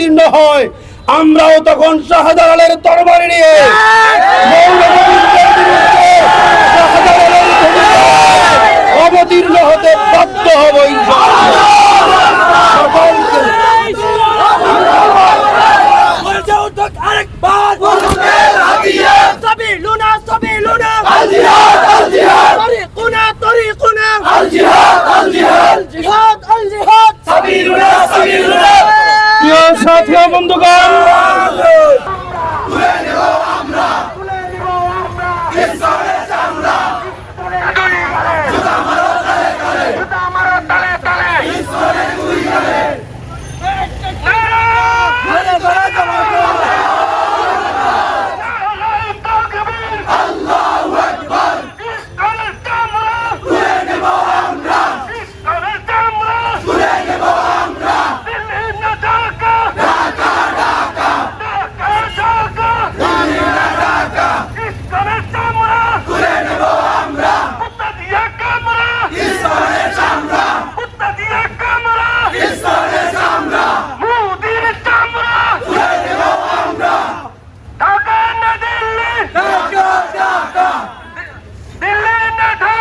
অবতীর্ণ হয়, আমরাও তখন শাহজালালের তরবারি নিয়ে মৌলভীদের বিরুদ্ধে শাহজালালের ভূমিকায় অবতীর্ণ হতে বাধ্য হব ইনশাআল্লাহ। সকলকে প্রিয় সাথী ও বন্ধুগণ, দিল্লি না